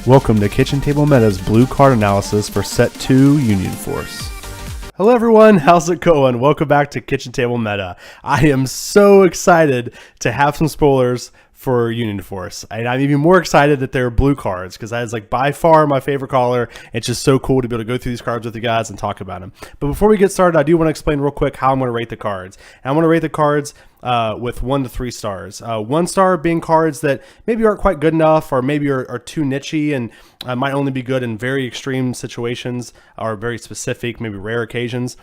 Welcome to KitchenTableMeta's blue card analysis for Set 2 Union Force. Hello everyone, how's it going? Welcome back to KitchenTableMeta. I am so excited to have some spoilers for Union Force. And I'm even more excited that they're blue cards because that is like by far my favorite color. It's just so cool to be able to go through these cards with you guys and talk about them. But before we get started, I do want to explain real quick how I'm going to rate the cards. And I'm going to rate the cards with 1 to 3 stars. 1 star being cards that maybe aren't quite good enough or maybe are too nichey and might only be good in very extreme situations or very specific, maybe rare occasions.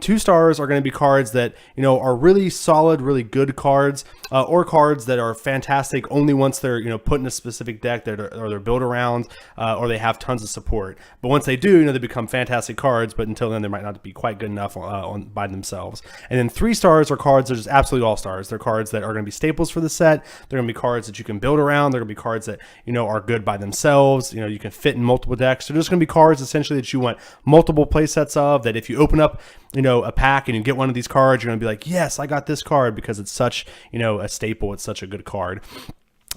2 stars are going to be cards that, you know, are really solid, really good cards, or cards that are fantastic only once they're, you know, put in a specific deck that or they're built around, or they have tons of support. But once they do, you know, they become fantastic cards, but until then they might not be quite good enough by themselves. And then 3 stars are cards that are just absolutely all stars. They're cards that are going to be staples for the set. They're going to be cards that you can build around. They're going to be cards that, you know, are good by themselves. You know, you can fit in multiple decks. They're just going to be cards essentially that you want multiple play sets of, that if you open up, you know, a pack and you get one of these cards, you're going to be like, yes, I got this card because it's such, you know, a staple. It's such a good card.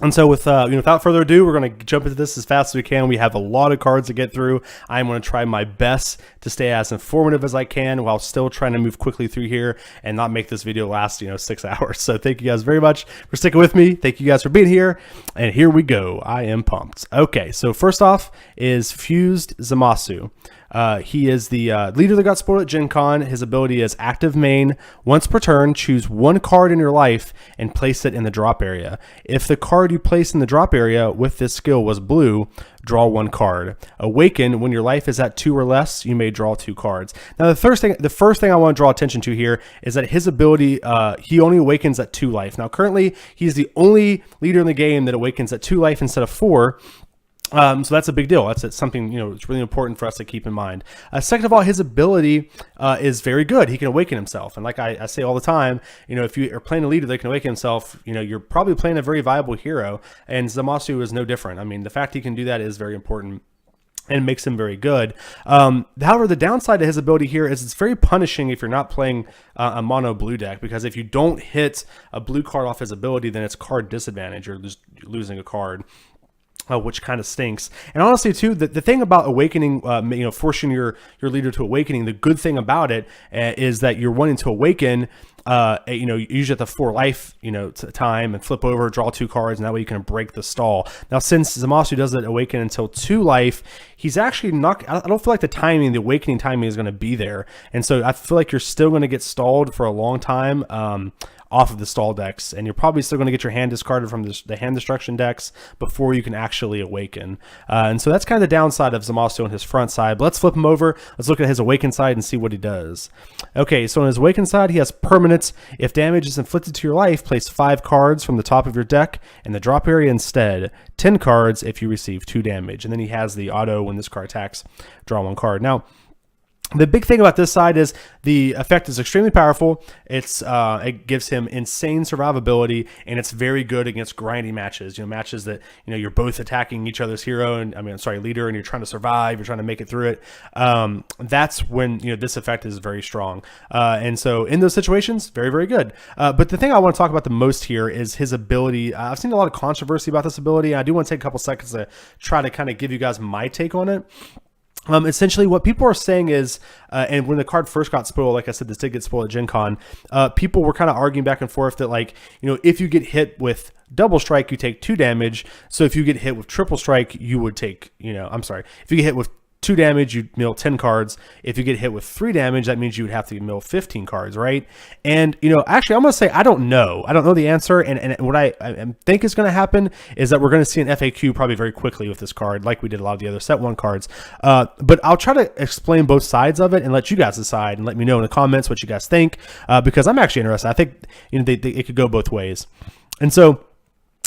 And so with, without further ado, we're going to jump into this as fast as we can. We have a lot of cards to get through. I'm going to try my best to stay as informative as I can while still trying to move quickly through here and not make this video last, 6 hours. So thank you guys very much for sticking with me. Thank you guys for being here. And here we go. I am pumped. Okay, so first off is Fused Zamasu. He is the leader that got spoiled at Gen Con. His ability is active main. Once per turn, choose 1 card in your life and place it in the drop area. If the card you place in the drop area with this skill was blue, draw 1 card. Awaken, when your life is at 2 or less, you may draw 2 cards. Now, the first thing I want to draw attention to here is that his ability, he only awakens at 2 life. Now, currently, he's the only leader in the game that awakens at 2 life instead of 4. So that's a big deal. That's something, it's really important for us to keep in mind. Second of all, his ability is very good. He can awaken himself. And like I say all the time, if you are playing a leader that can awaken himself, you're probably playing a very viable hero. And Zamasu is no different. I mean, the fact he can do that is very important and makes him very good. However, the downside to his ability here is it's very punishing if you're not playing a mono blue deck, because if you don't hit a blue card off his ability, then it's card disadvantage. You're losing a card. Which kind of stinks. And honestly, too, the thing about awakening, forcing your leader to awakening, the good thing about it is that you're wanting to awaken, usually at the 4 life, time and flip over, draw 2 cards, and that way you can break the stall. Now, since Zamasu doesn't awaken until 2 life, he's actually not, I don't feel like the awakening timing is going to be there. And so I feel like you're still going to get stalled for a long time, off of the stall decks, and you're probably still going to get your hand discarded from the hand destruction decks before you can actually awaken. And so that's kind of the downside of Zamasu on his front side. But let's flip him over. Let's look at his awakened side and see what he does. Okay, so on his awakened side, he has permanents. If damage is inflicted to your life, place 5 cards from the top of your deck in the drop area instead. 10 cards if you receive 2 damage. And then he has the auto, when this card attacks, draw 1 card. Now, the big thing about this side is the effect is extremely powerful. It gives him insane survivability, and it's very good against grinding matches. Matches that you're both attacking each other's hero leader, and you're trying to survive. You're trying to make it through it. That's when this effect is very strong. And so in those situations, very, very good. But the thing I want to talk about the most here is his ability. I've seen a lot of controversy about this ability. I do want to take a couple seconds to try to kind of give you guys my take on it. Essentially, what people are saying is, and when the card first got spoiled, like I said, this did get spoiled at Gen Con, people were kind of arguing back and forth that, if you get hit with double strike, you take 2 damage. So if you get hit with triple strike, you would take, if you get hit with 2 damage, you mill 10 cards. If you get hit with 3 damage, that means you would have to mill 15 cards, right? And, actually, I'm going to say I don't know. I don't know the answer. And what I think is going to happen is that we're going to see an FAQ probably very quickly with this card, like we did a lot of the other Set 1 cards. But I'll try to explain both sides of it and let you guys decide and let me know in the comments what you guys think, because I'm actually interested. I think it could go both ways. And so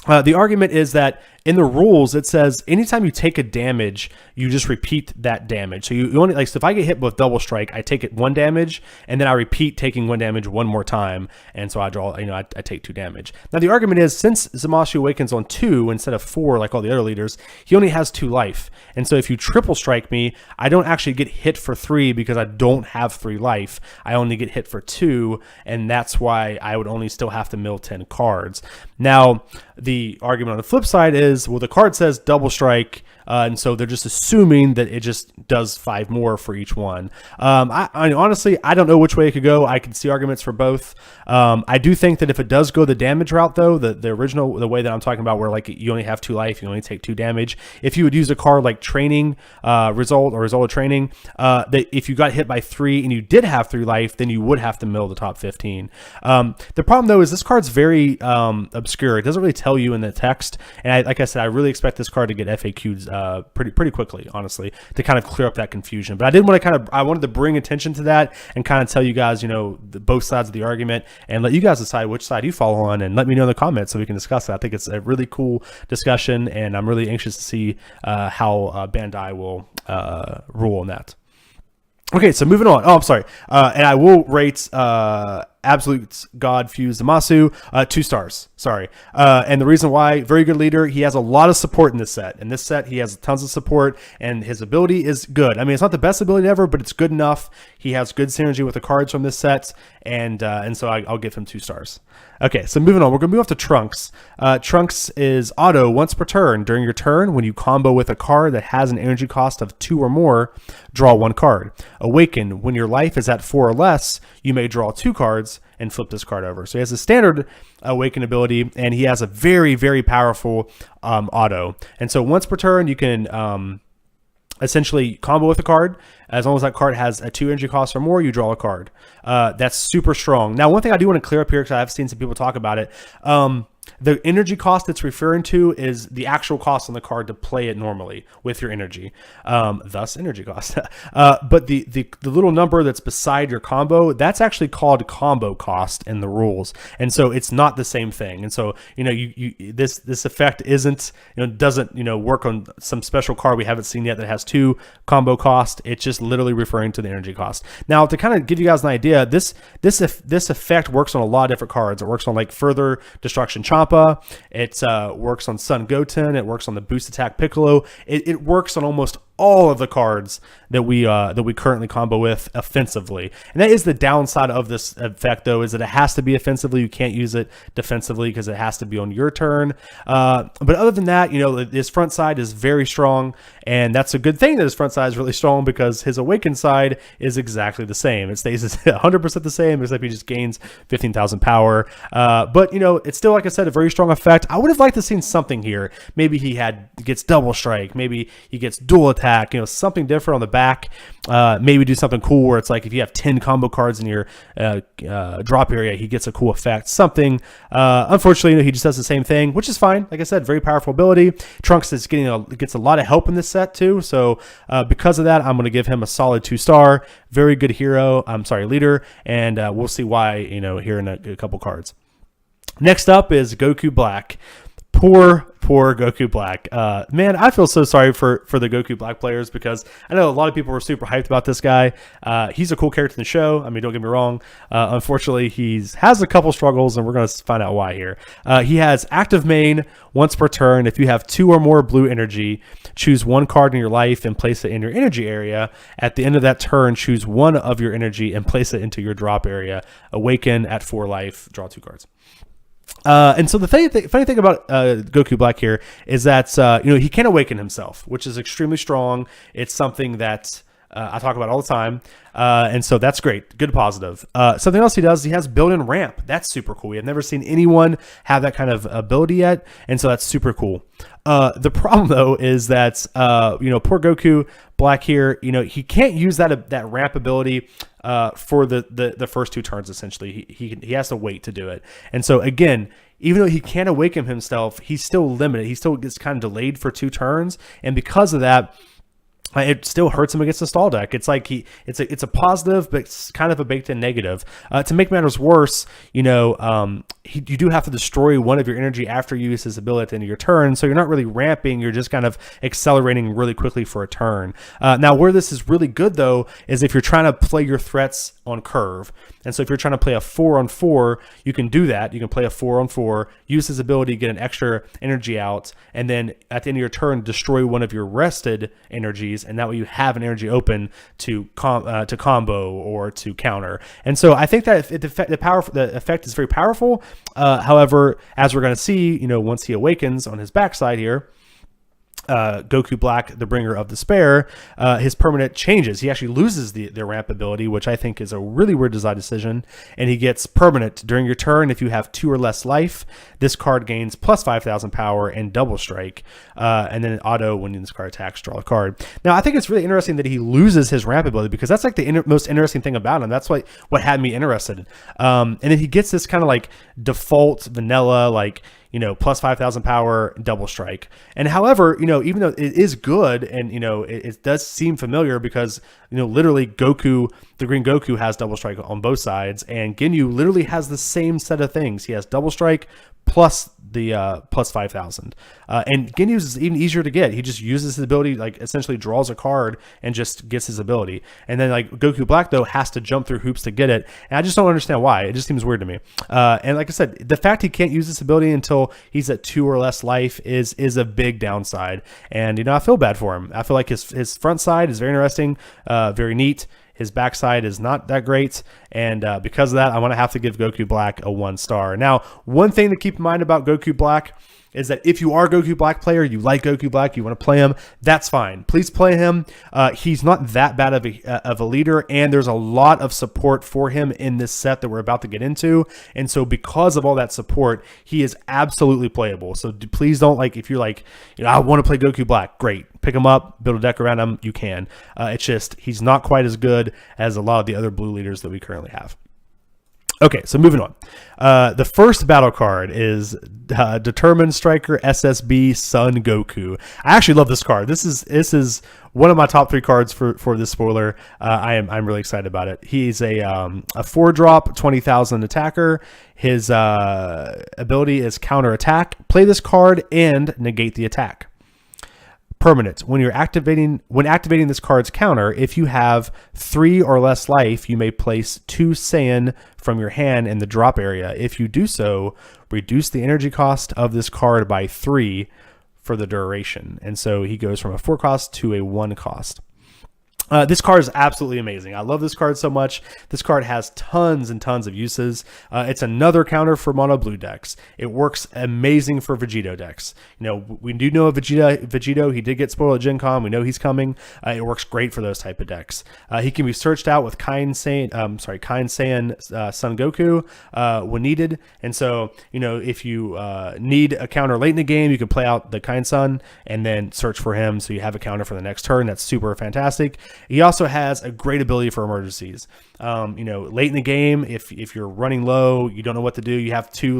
the argument is that in the rules, it says anytime you take a damage, you just repeat that damage. So you only, so if I get hit with double strike, I take it 1 damage, and then I repeat taking 1 damage 1 more time. And so I draw, I take 2 damage. Now the argument is, since Zamasu awakens on 2 instead of 4, like all the other leaders, he only has 2 life. And so if you triple strike me, I don't actually get hit for 3 because I don't have 3 life. I only get hit for 2, and that's why I would only still have to mill 10 cards. Now, the argument on the flip side is, is, well, the card says double strike, and so they're just assuming that it just does 5 more for each one. I honestly, I don't know which way it could go. I can see arguments for both. I do think that if it does go the damage route, though, the way that I'm talking about, where like you only have 2 life, you only take 2 damage. If you would use a card like training result or result of training, that if you got hit by 3 and you did have 3 life, then you would have to mill the top 15. The problem though is this card's very obscure. It doesn't really tell you in the text, and like I said, I really expect this card to get FAQ'd pretty quickly, honestly, to kind of clear up that confusion. But I wanted to bring attention to that and kind of tell you guys, both sides of the argument, and let you guys decide which side you fall on, and let me know in the comments so we can discuss that. I think it's a really cool discussion, and I'm really anxious to see how Bandai will rule on that. Okay, so moving on. Oh, I'm sorry. And I will rate Absolute God Fuse Damasu 2 stars. Sorry. And the reason why, very good leader. He has a lot of support in this set. In this set, he has tons of support, and his ability is good. I mean, it's not the best ability ever, but it's good enough. He has good synergy with the cards from this set, and so I'll give him 2 stars. Okay, so moving on. We're going to move off to Trunks. Trunks is auto once per turn. During your turn, when you combo with a card that has an energy cost of 2 or more, draw 1 card. Awaken. When your life is at 4 or less, you may draw 2 cards and flip this card over. So he has a standard Awaken ability, and he has a very, very powerful auto. And so once per turn, you can essentially combo with a card. As long as that card has a 2 energy cost or more, you draw a card. That's super strong. Now, one thing I do want to clear up here, because I've seen some people talk about it, the energy cost it's referring to is the actual cost on the card to play it normally with your energy, thus energy cost. But the little number that's beside your combo, that's actually called combo cost in the rules, and so it's not the same thing. And so this effect doesn't work on some special card we haven't seen yet that has 2 combo cost. It's just literally referring to the energy cost. Now, to kind of give you guys an idea, this effect works on a lot of different cards. It works on like Further Destruction Champa. It works on Sun Goten. It works on the Boost Attack Piccolo. It works on almost all of the cards that we currently combo with offensively. And that is the downside of this effect, though, is that it has to be offensively. You can't use it defensively because it has to be on your turn. But other than that, his front side is very strong, and that's a good thing that his front side is really strong, because his Awakened side is exactly the same. It stays 100% the same, except he just gains 15,000 power. But it's still, like I said, a very strong effect. I would have liked to seen something here. Maybe he gets double strike. Maybe he gets dual attack. Something different on the back. Maybe do something cool where it's like if you have 10 combo cards in your drop area, he gets a cool effect. Something. Unfortunately, he just does the same thing, which is fine. Like I said, very powerful ability. Trunks is gets a lot of help in this set too. So because of that, I'm going to give him a solid 2-star. Very good leader, and we'll see why here in a couple cards. Next up is Goku Black. Poor Goku Black. Man, I feel so sorry for the Goku Black players, because I know a lot of people were super hyped about this guy. He's a cool character in the show. I mean, don't get me wrong. Unfortunately, he has a couple struggles, and we're going to find out why here. He has active main once per turn. If you have 2 or more blue energy, choose 1 card in your life and place it in your energy area. At the end of that turn, choose 1 of your energy and place it into your drop area. Awaken at 4 life, draw 2 cards. And so the funny thing about Goku Black here is that he can awaken himself, which is extremely strong. It's something that I talk about all the time, and so that's great, good positive. Something else he does, he has built-in ramp. That's super cool. I've never seen anyone have that kind of ability yet, and so that's super cool. The problem though is that poor Goku Black here, he can't use that ramp ability for the first 2 turns. Essentially, he has to wait to do it. And so again, even though he can awaken himself, he's still limited. He still gets kind of delayed for 2 turns, and because of that, it still hurts him against the stall deck. It's like it's a positive, but it's kind of a baked-in negative. To make matters worse, you do have to destroy 1 of your energy after you use his ability at the end of your turn. So you're not really ramping; you're just kind of accelerating really quickly for a turn. Now, where this is really good though is if you're trying to play your threats on curve. And so if you're trying to play a 4-on-4, you can do that. You can play a 4-on-4, use his ability to get an extra energy out, and then at the end of your turn, destroy 1 of your rested energies, and that way you have an energy open to combo or to counter. And so I think that the effect is very powerful, However, as we're going to see, once he awakens on his backside here, Goku Black, the bringer of despair, his permanent changes. He actually loses their ramp ability, which I think is a really weird design decision, and he gets permanent during your turn. If you have 2 or less life, this card gains plus 5,000 power and double strike, and then auto when this card attacks, draw a card. Now, I think it's really interesting that he loses his ramp ability, because that's like the most interesting thing about him. That's what had me interested. And then he gets this kind of like default vanilla, like, plus 5,000 power, double strike. And however, even though it is good and, it does seem familiar because, literally Goku, the Green Goku has double strike on both sides, and Ginyu literally has the same set of things. He has double strike plus the plus 5,000. And Ginyu's is even easier to get. He just uses his ability, like essentially draws a card and just gets his ability. And then like Goku Black though has to jump through hoops to get it. And I just don't understand why. It just seems weird to me. And like I said, the fact he can't use this ability until he's at 2 or less life is a big downside. And I feel bad for him. I feel like his front side is very interesting, very neat. His backside is not that great, and because of that, I'm going to have to give Goku Black a 1 star. Now, one thing to keep in mind about Goku Black is that if you are a Goku Black player, you like Goku Black, you want to play him, that's fine. Please play him. He's not that bad of a leader, and there's a lot of support for him in this set that we're about to get into. And so because of all that support, he is absolutely playable. So please don't, like, if you're like, I want to play Goku Black, great. Pick him up, build a deck around him, you can. It's just, he's not quite as good as a lot of the other blue leaders that we currently have. Okay, so moving on. The first battle card is Determined Striker SSB Son Goku. I actually love this card. This is one of my top 3 cards for this spoiler. I'm really excited about it. He's a 4-drop 20,000 attacker. His ability is counter attack. Play this card and negate the attack. Permanent. When activating this card's counter, if you have 3 or less life, you may place 2 Saiyan from your hand in the drop area. If you do so, reduce the energy cost of this card by 3 for the duration. And so he goes from a 4 cost to a 1 cost. This card is absolutely amazing. I love this card so much. This card has tons and tons of uses. It's another counter for mono blue decks. It works amazing for Vegito decks. We do know Vegito. He did get spoiled at Gen Con. We know he's coming. It works great for those type of decks. He can be searched out with Kind Saiyan Son Goku when needed. And so, if you need a counter late in the game, you can play out the Kind Son and then search for him so you have a counter for the next turn. That's super fantastic. He also has a great ability for emergencies. Late in the game, if you're running low, you don't know what to do, you have 2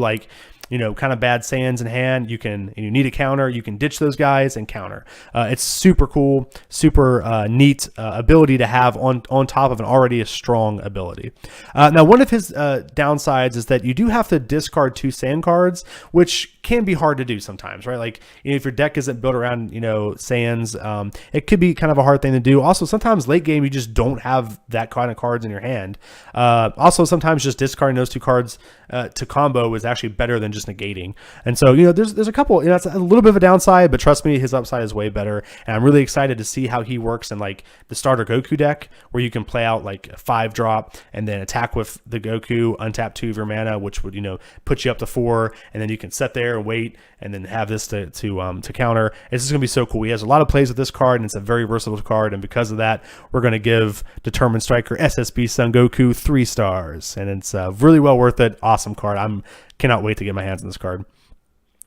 kind of bad Saiyans in hand, you need a counter, you can ditch those guys and counter. It's super cool, super neat ability to have on top of an already a strong ability. Now, one of his downsides is that you do have to discard 2 Saiyan cards, which can be hard to do sometimes, right? Like, if your deck isn't built around, Saiyans, it could be kind of a hard thing to do. Also, sometimes late game, you just don't have that kind of cards in your hand. Also, sometimes just discarding those 2 cards to combo is actually better than just negating. And so, there's a couple, it's a little bit of a downside, but trust me, his upside is way better. And I'm really excited to see how he works in like the starter Goku deck, where you can play out like a 5-drop and then attack with the Goku, untap 2 of your mana, which would, put you up to 4, and then you can sit there and wait and then have this to counter. It's just gonna be so cool. He has a lot of plays with this card, and it's a very versatile card, and because of that, we're gonna give Determined Striker SSB Son Goku 3 stars, and it's really well worth it. Awesome card. Cannot wait to get my hands on this card.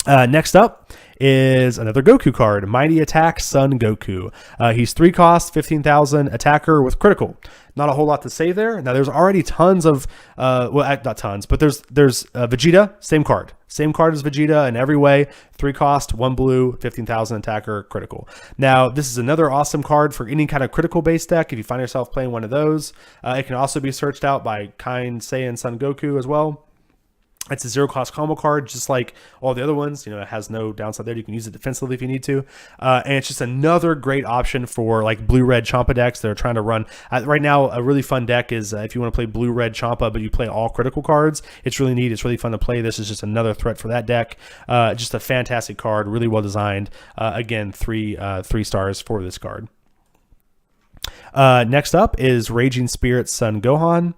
Next up is another Goku card, Mighty Attack Son Goku. He's 3 cost, 15,000 attacker with critical. Not a whole lot to say there. Now, there's already tons of, not tons, but there's Vegeta, same card. Same card as Vegeta in every way. 3 cost, 1 blue, 15,000 attacker, critical. Now, this is another awesome card for any kind of critical based deck if you find yourself playing one of those. It can also be searched out by Kind Saiyan Son Goku as well. It's a 0-cost combo card, just like all the other ones. It has no downside there. You can use it defensively if you need to. And it's just another great option for like blue-red Champa decks that are trying to run. Right now, a really fun deck is if you want to play blue-red Champa, but you play all critical cards. It's really neat. It's really fun to play. This is just another threat for that deck. Just a fantastic card, really well designed. Again, 3 stars for this card. Next up is Raging Spirit's Son Gohan.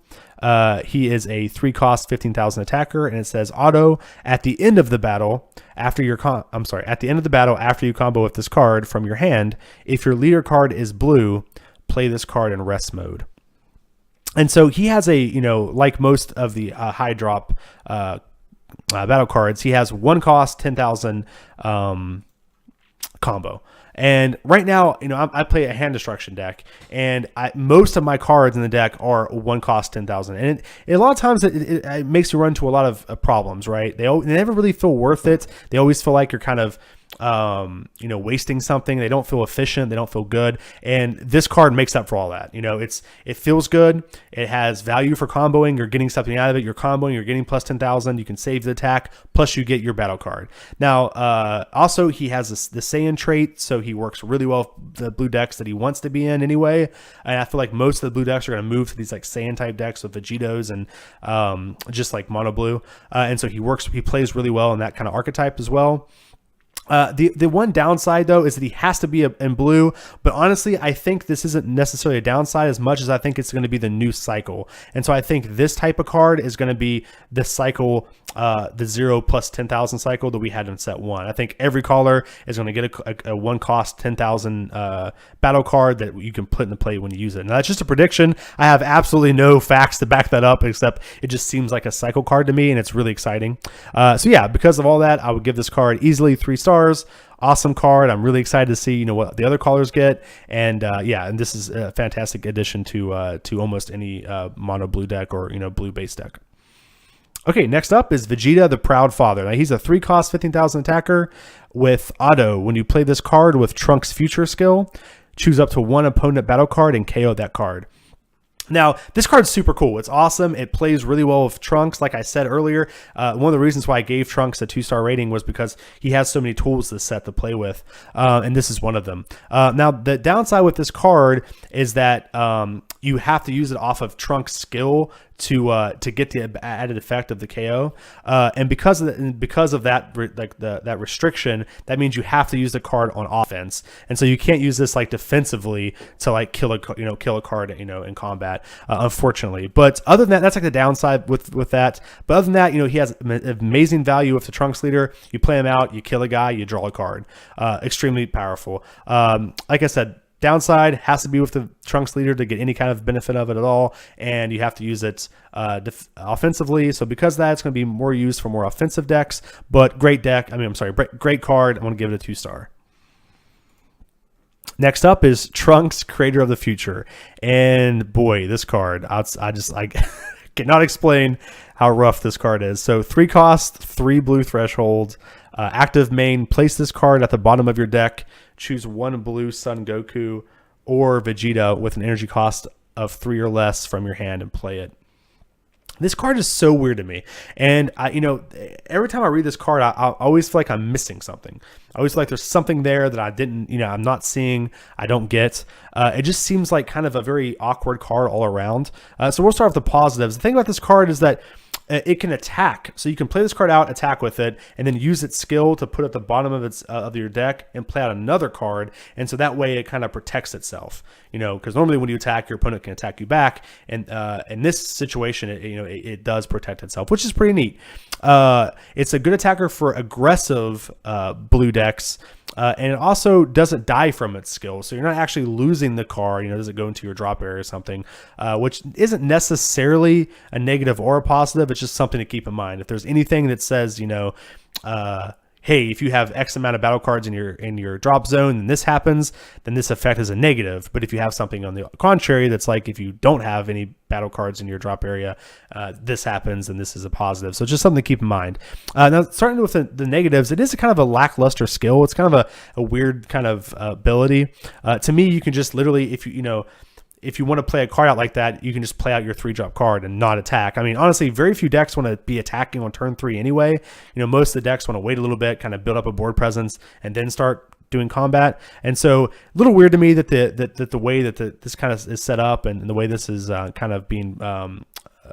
He is a 3-cost 15,000 attacker, and it says auto at the end of the battle after your at the end of the battle after you combo with this card from your hand. If your leader card is blue, play this card in rest mode. And so he has a, like most of the high drop battle cards, he has 1 cost 10,000 combo. And right now, I play a hand destruction deck, and most of my cards in the deck are 1 cost 10,000. And a lot of times it makes you run into a lot of problems, right? They never really feel worth it. They always feel like you're kind of wasting something. They don't feel efficient. They don't feel good. And this card makes up for all that. It feels good. It has value for comboing. You're getting something out of it. You're comboing. You're getting plus 10,000. You can save the attack. Plus you get your battle card. Now, also he has the Saiyan trait, so he works really well with the blue decks that he wants to be in anyway. And I feel like most of the blue decks are going to move to these like Saiyan type decks with Vegetos and just like mono blue. And so he plays really well in that kind of archetype as well. The one downside though is that he has to be in blue, but honestly I think this isn't necessarily a downside as much as I think it's going to be the new cycle. And so I think this type of card is going to be the cycle, the 0 plus 10,000 cycle that we had in set 1. I think every caller is going to get a 1 cost 10,000 battle card that you can put into play when you use it. Now that's just a prediction. I have absolutely no facts to back that up, except it just seems like a cycle card to me, and it's really exciting. So yeah, because of all that, I would give this card easily 3 stars. Awesome card. I'm really excited to see what the other callers get, and and this is a fantastic addition to almost any mono blue deck or blue base deck. Okay, next up is Vegeta the Proud Father. Now he's a 3-cost 15,000 attacker with auto. When you play this card with Trunks' Future skill, choose up to 1 opponent battle card and KO that card. Now, this card's super cool. It's awesome. It plays really well with Trunks. Like I said earlier, one of the reasons why I gave Trunks a 2-star rating was because he has so many tools this set to play with, and this is one of them. Now, the downside with this card is that you have to use it off of Trunks' skill to get the added effect of the KO, and because of that, that restriction, that means you have to use the card on offense, and so you can't use this like defensively to like kill a card in combat, unfortunately. But other than that, that's like the downside with that. But other than that, he has amazing value with the Trunks leader. You play him out, you kill a guy, you draw a card. Extremely powerful. Like I said, downside has to be with the Trunks leader to get any kind of benefit of it at all, and you have to use it offensively. So because of that, it's going to be more used for more offensive decks. But great deck. Great card. I'm going to give it a 2-star. Next up is Trunks, Creator of the Future, and boy, this card, I cannot explain how rough this card is. So 3 cost, 3 blue threshold. Active main, place this card at the bottom of your deck. Choose 1 blue Son Goku or Vegeta with an energy cost of 3 or less from your hand and play it. This card is so weird to me, and every time I read this card, I always feel like I'm missing something. I always feel like there's something there that I didn't, I'm not seeing, I don't get. It just seems like kind of a very awkward card all around. So we'll start with the positives. The thing about this card is that it can attack, so you can play this card out, attack with it, and then use its skill to put at the bottom of your deck and play out another card. And so that way it kind of protects itself, because normally when you attack, your opponent can attack you back, and in this situation, it does protect itself, which is pretty neat. It's a good attacker for aggressive blue decks. And it also doesn't die from its skill, so you're not actually losing the card. Does it go into your drop area or something, which isn't necessarily a negative or a positive. It's just something to keep in mind. If there's anything that says, hey, if you have X amount of battle cards in your drop zone and this happens, then this effect is a negative. But if you have something on the contrary that's like if you don't have any battle cards in your drop area, this happens and this is a positive. So just something to keep in mind. Now, starting with the negatives, it is a kind of a lackluster skill. It's kind of a weird kind of ability. To me, you can just literally, if you want to play a card out like that, you can just play out your 3-drop card and not attack. I mean, honestly, very few decks want to be attacking on turn 3 anyway. Most of the decks want to wait a little bit, kind of build up a board presence, and then start doing combat. And so, a little weird to me that the way that this kind of is set up and the way this is kind of being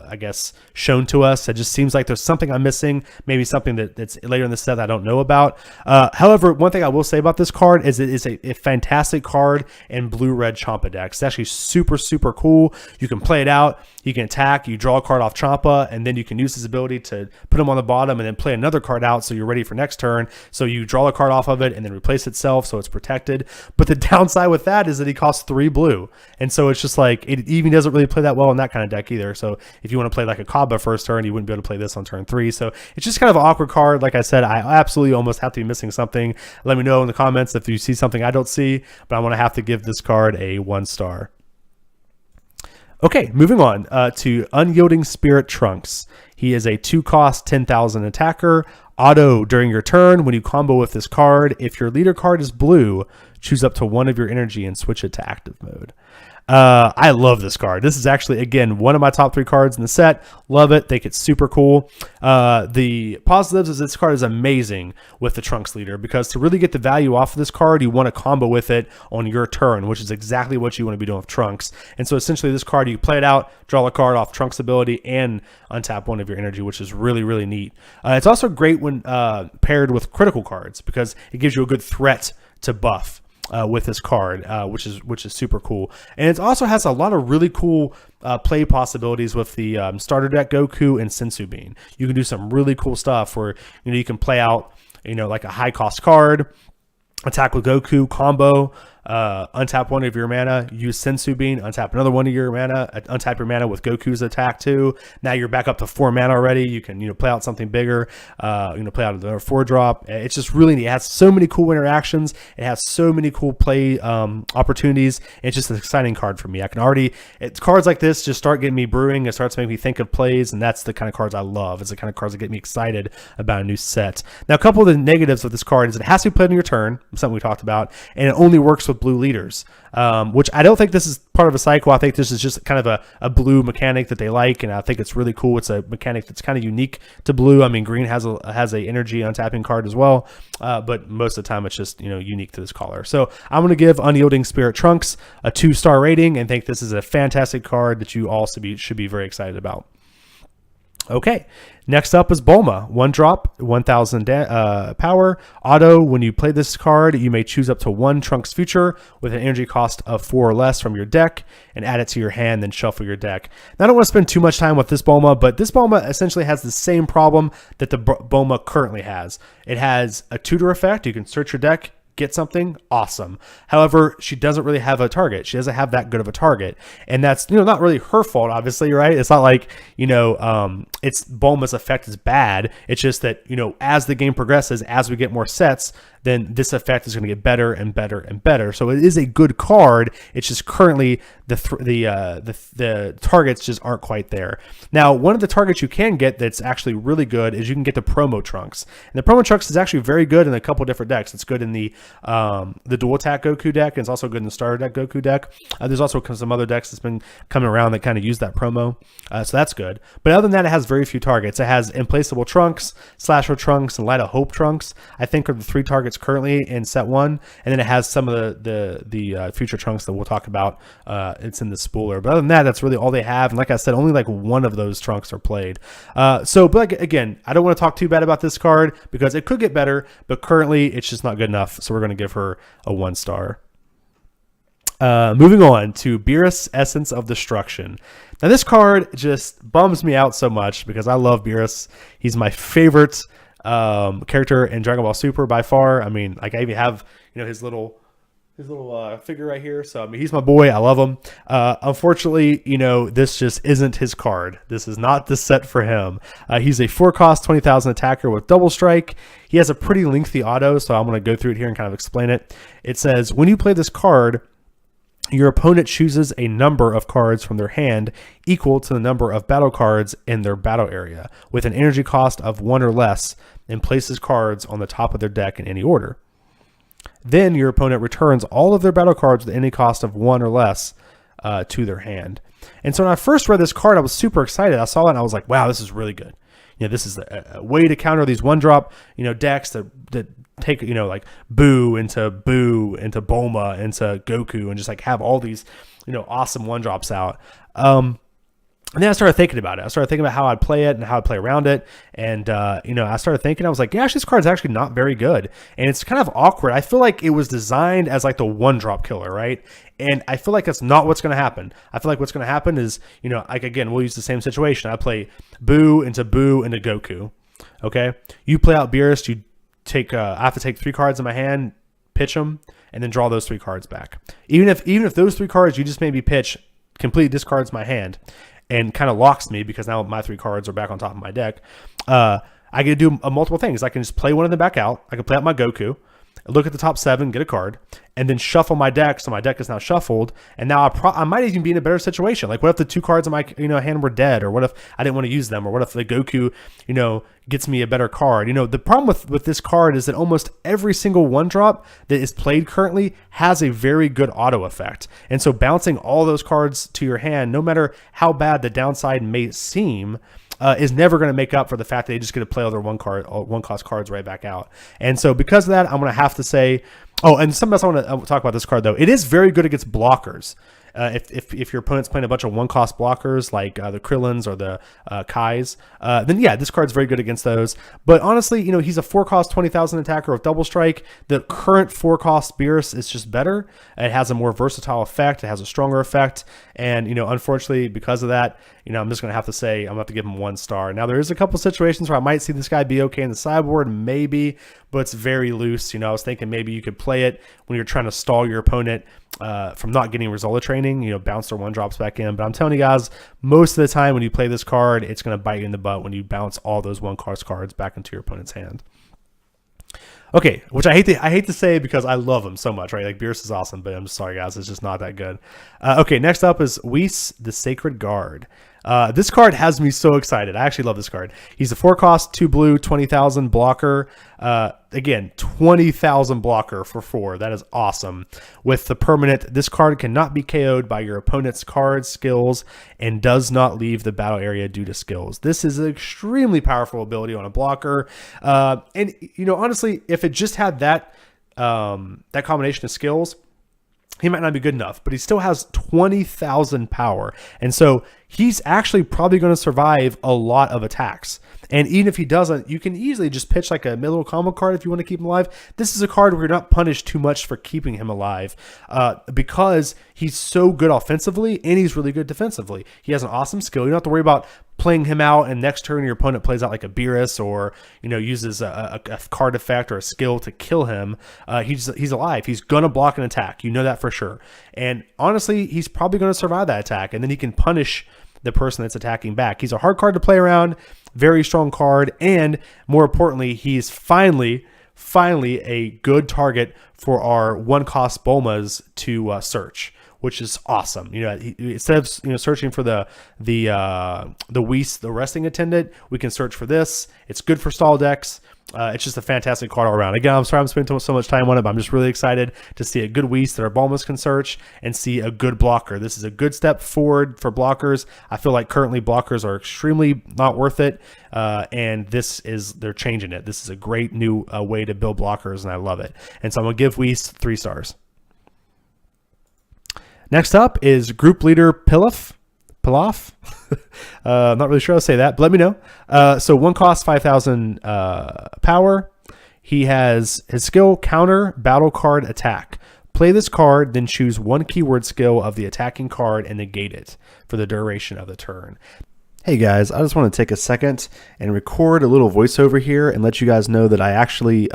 I guess, shown to us. It just seems like there's something I'm missing, maybe something that's later in the set that I don't know about. However, one thing I will say about this card is it is a fantastic card in blue-red Champa decks. It's actually super, super cool. You can play it out. You can attack, you draw a card off Champa, and then you can use this ability to put them on the bottom and then play another card out so you're ready for next turn. So you draw a card off of it and then replace itself so it's protected. But the downside with that is that he costs 3 blue. And so it's just like, it even doesn't really play that well in that kind of deck either. So if you want to play like a Kaba first turn, you wouldn't be able to play this on turn 3. So it's just kind of an awkward card. Like I said, I absolutely almost have to be missing something. Let me know in the comments if you see something I don't see, but I'm going to have to give this card a 1 star. Okay, moving on to Unyielding Spirit Trunks. He is a 2-cost 10,000 attacker. Auto during your turn. When you combo with this card, if your leader card is blue, choose up to 1 of your energy and switch it to active mode. I love this card. This is actually, again, one of my top 3 cards in the set. Love it. Think it's super cool. The positives is this card is amazing with the Trunks leader, because to really get the value off of this card, you want to combo with it on your turn, which is exactly what you want to be doing with Trunks. And so essentially this card, you play it out, draw a card off Trunks ability, and untap 1 of your energy, which is really, really neat. It's also great when paired with critical cards, because it gives you a good threat to buff. With this card, which is super cool. And it also has a lot of really cool play possibilities with the starter deck Goku and Senzu Bean. You can do some really cool stuff where you can play out like a high cost card, attack with Goku combo, untap 1 of your mana, use Senzu Bean, untap another 1 of your mana, untap your mana with Goku's attack too. Now you're back up to 4 mana already. You can play out something bigger. Play out another 4-drop. It's just really neat. It has so many cool interactions. It has so many cool play opportunities. It's just an exciting card for me. Cards like this just start getting me brewing. It starts making me think of plays, and that's the kind of cards I love. It's the kind of cards that get me excited about a new set. Now, a couple of the negatives of this card is it has to be played on your turn, something we talked about, and it only works with blue leaders, which I don't think this is part of a cycle. I think this is just kind of a blue mechanic that they like, and I think it's really cool. It's a mechanic that's kind of unique to blue. I mean, green has a energy untapping card as well, but most of the time it's just unique to this color. So I'm going to give Unyielding Spirit Trunks a 2-star rating and think this is a fantastic card that you all should be very excited about. Okay, next up is Bulma. 1-drop, 1,000 power. Auto, when you play this card, you may choose up to 1 Trunks Future with an energy cost of 4 or less from your deck and add it to your hand, then shuffle your deck. Now, I don't want to spend too much time with this Bulma, but this Bulma essentially has the same problem that the Bulma currently has. It has a tutor effect. You can search your deck, get something awesome. However, she doesn't really have a target. She doesn't have that good of a target, and that's not really her fault, obviously, right? It's not like it's Bulma's effect is bad. It's just that as the game progresses, as we get more sets, then this effect is going to get better and better and better. So it is a good card. It's just currently the targets just aren't quite there. Now, one of the targets you can get that's actually really good is you can get the Promo Trunks. And the Promo Trunks is actually very good in a couple different decks. It's good in the dual attack Goku deck, and it's also good in the starter deck Goku deck. There's also some other decks that's been coming around that kind of use that promo. So that's good. But other than that, it has very few targets. It has Implaceable Trunks, Slasher Trunks, and Light of Hope Trunks, I think, are the 3 targets currently in set 1. And then it has some of the future Trunks that we'll talk about. It's in the spooler. But other than that, that's really all they have. And like I said, only like 1 of those Trunks are played. But again, I don't want to talk too bad about this card because it could get better, but currently it's just not good enough. So we're going to give her a 1 star. Moving on to Beerus, Essence of Destruction. Now, this card just bums me out so much because I love Beerus. He's my favorite character in Dragon Ball Super by far. I mean, like I even have his little figure right here. So I mean, he's my boy. I love him. Unfortunately, this just isn't his card. This is not the set for him. He's a 4-cost 20,000 attacker with double strike. He has a pretty lengthy auto, so I'm going to go through it here and kind of explain it. It says, when you play this card, your opponent chooses a number of cards from their hand equal to the number of battle cards in their battle area with an energy cost of 1 or less and places cards on the top of their deck in any order. Then your opponent returns all of their battle cards with any cost of 1 or less to their hand. And so when I first read this card, I was super excited. I saw it and I was like, wow, this is really good. This is a way to counter these 1-drop, decks that take, like Boo into Bulma, into Goku, and just like have all these, awesome 1-drops out. And then I started thinking about it. I started thinking about how I'd play it and how I'd play around it. And, I started thinking, I was like, yeah, actually, this card's actually not very good. And it's kind of awkward. I feel like it was designed as like the one drop killer, right? And I feel like that's not what's going to happen. I feel like what's going to happen is, like, again, we'll use the same situation. I play Boo into Goku. Okay. You play out Beerus. You take, I have to take 3 cards in my hand, pitch them, and then draw those 3 cards back. Even if those 3 cards you just made me pitch completely discards my hand, and kind of locks me because now my 3 cards are back on top of my deck. I can do multiple things. I can just play one of them back out. I can play out my Goku, look at the top 7, get a card, and then shuffle my deck. So my deck is now shuffled, and now I might even be in a better situation. Like, what if the 2 cards in my hand were dead, or what if I didn't want to use them, or what if the Goku gets me a better card? The problem with this card is that almost every single one drop that is played currently has a very good auto effect, and so bouncing all those cards to your hand, no matter how bad the downside may seem, is never going to make up for the fact that they just get to play all their one cost cards right back out. And so because of that, I'm going to have to say, and something else I want to talk about this card though. It is very good against blockers. If your opponent's playing a bunch of 1-cost blockers like the Krillins or the Kais, then yeah, this card's very good against those. But honestly, he's a 4-cost 20,000 attacker with double strike. The current 4-cost Beerus is just better. It has a more versatile effect. It has a stronger effect. And, unfortunately, because of that, I'm just going to have to say I'm going to have to give him 1 star. Now, there is a couple situations where I might see this guy be okay in the sideboard, maybe, but it's very loose. I was thinking maybe you could play it when you're trying to stall your opponent from not getting Rizola training, bounce their 1 drops back in. But I'm telling you guys, most of the time when you play this card, it's going to bite you in the butt when you bounce all those 1-cost cards back into your opponent's hand. Okay, which I hate to say because I love him so much, right? Like, Beerus is awesome, but I'm sorry, guys, it's just not that good. Okay, next up is Whis, the Sacred Guard. This card has me so excited. I actually love this card. He's a 4-cost, 2 blue, 20,000 blocker. Again, 20,000 blocker for 4. That is awesome. With the permanent, this card cannot be KO'd by your opponent's cards, skills, and does not leave the battle area due to skills. This is an extremely powerful ability on a blocker. And honestly, if it just had that combination of skills, he might not be good enough, but he still has 20,000 power. And so he's actually probably going to survive a lot of attacks. And even if he doesn't, you can easily just pitch like a little combo card if you want to keep him alive. This is a card where you're not punished too much for keeping him alive because he's so good offensively and he's really good defensively. He has an awesome skill. You don't have to worry about playing him out and next turn your opponent plays out like a Beerus or uses a card effect or a skill to kill him. He's alive. He's going to block an attack. You know that for sure. And honestly, he's probably going to survive that attack, and then he can punish the person that's attacking back. He's a hard card to play around, very strong card, and more importantly, he's finally a good target for our 1-cost Bulmas to search, which is awesome. Instead of searching for the Whis, the resting attendant, we can search for this. It's good for stall decks. It's just a fantastic card all around. Again, I'm sorry I'm spending so much time on it, but I'm just really excited to see a good Whis that our Bulmas can search and see a good blocker. This is a good step forward for blockers. I feel like currently blockers are extremely not worth it, and they're changing it. This is a great new way to build blockers, and I love it. And so I'm going to give Whis 3 stars. Next up is Group Leader Pilaf. I'm not really sure how to say that, but let me know. So 1-cost, 5,000 power. He has his skill, counter, battle card, attack. Play this card, then choose 1 keyword skill of the attacking card and negate it for the duration of the turn. Hey guys, I just want to take a second and record a little voiceover here and let you guys know that I actually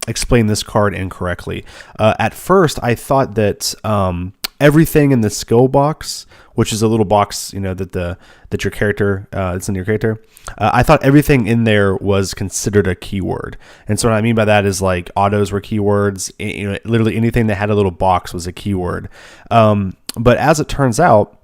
explained this card incorrectly. At first, I thought that everything in the skill box, which is a little box, that your character, it's in your character. I thought everything in there was considered a keyword. And so what I mean by that is like autos were keywords, literally anything that had a little box was a keyword. But as it turns out,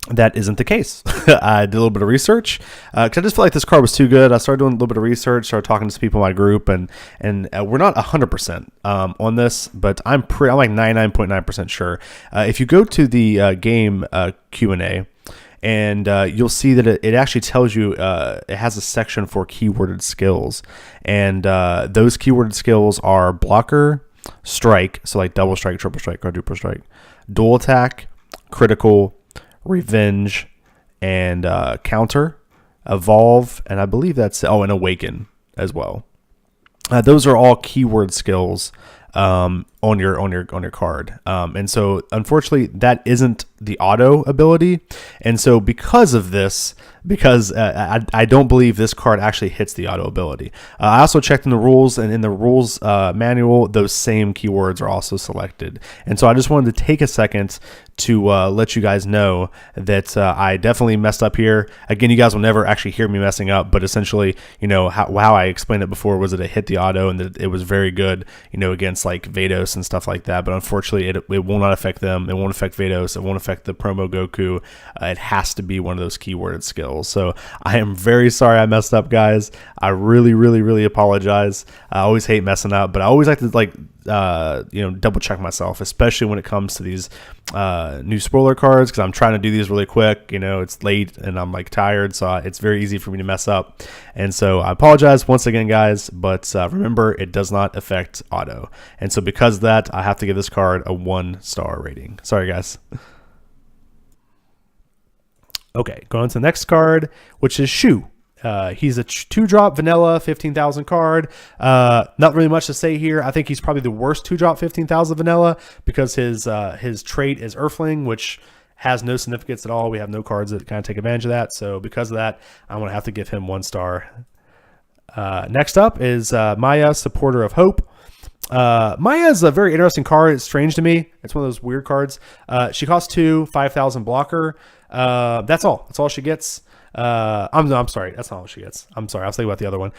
that isn't the case. I did a little bit of research because I just felt like this card was too good. I started doing a little bit of research, started talking to some people in my group, and we're not 100% on this, but I'm like 99.9% sure. If you go to the game Q&A, and you'll see that it actually tells you it has a section for keyworded skills, and those keyworded skills are blocker, strike, so like double strike, triple strike, quadruple strike, dual attack, critical, revenge, and Counter, Evolve, and I believe that's and Awaken as well. Those are all keyword skills on your card, and so unfortunately that isn't the auto ability, and so because of this, I don't believe this card actually hits the auto ability. I also checked in the rules, and in the rules manual, those same keywords are also selected, and so I just wanted to take a second to let you guys know that I definitely messed up here. Again, you guys will never actually hear me messing up, but essentially, how I explained it before was that it hit the auto and that it was very good, against like Vados and stuff like that. But unfortunately, it will not affect them. It won't affect Vados. It won't affect the promo Goku. It has to be one of those keyworded skills. So I am very sorry I messed up, guys. I really, really, really apologize. I always hate messing up, but I always like to double check myself, especially when it comes to these new spoiler cards, because I'm trying to do these really quick. It's late and I'm like tired, so it's very easy for me to mess up. And so I apologize once again, guys, but remember, it does not affect auto. And so because of that, I have to give this card a 1-star rating. Sorry, guys. Okay, going on to the next card, which is Shu. He's a 2-drop vanilla 15,000 card. Not really much to say here. I think he's probably the worst 2-drop 15,000 vanilla because his trait is Earthling, which has no significance at all. We have no cards that kind of take advantage of that. So because of that, I'm going to have to give him 1 star. Next up is Maya, Supporter of Hope. Maya is a very interesting card. It's strange to me. It's one of those weird cards. She costs 2, 5,000 blocker. That's all. That's all she gets. I'm sorry. That's not all she gets. I'm sorry. I was thinking about the other one.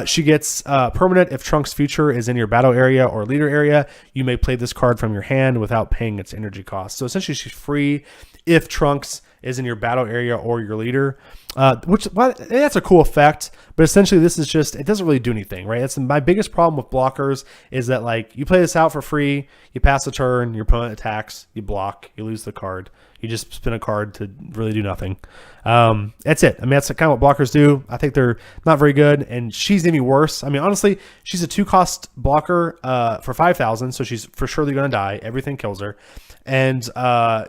She gets permanent. If Trunks' future is in your battle area or leader area, you may play this card from your hand without paying its energy cost. So essentially, she's free if Trunks is in your battle area or your leader, that's a cool effect. But essentially, this is just, it doesn't really do anything, right? That's my biggest problem with blockers is that, like, you play this out for free, you pass the turn, your opponent attacks, you block, you lose the card. You just spin a card to really do nothing. That's it. I mean, that's kind of what blockers do. I think they're not very good, and she's even worse. I mean, honestly, she's a 2-cost blocker for 5,000, so she's for surely going to die. Everything kills her. And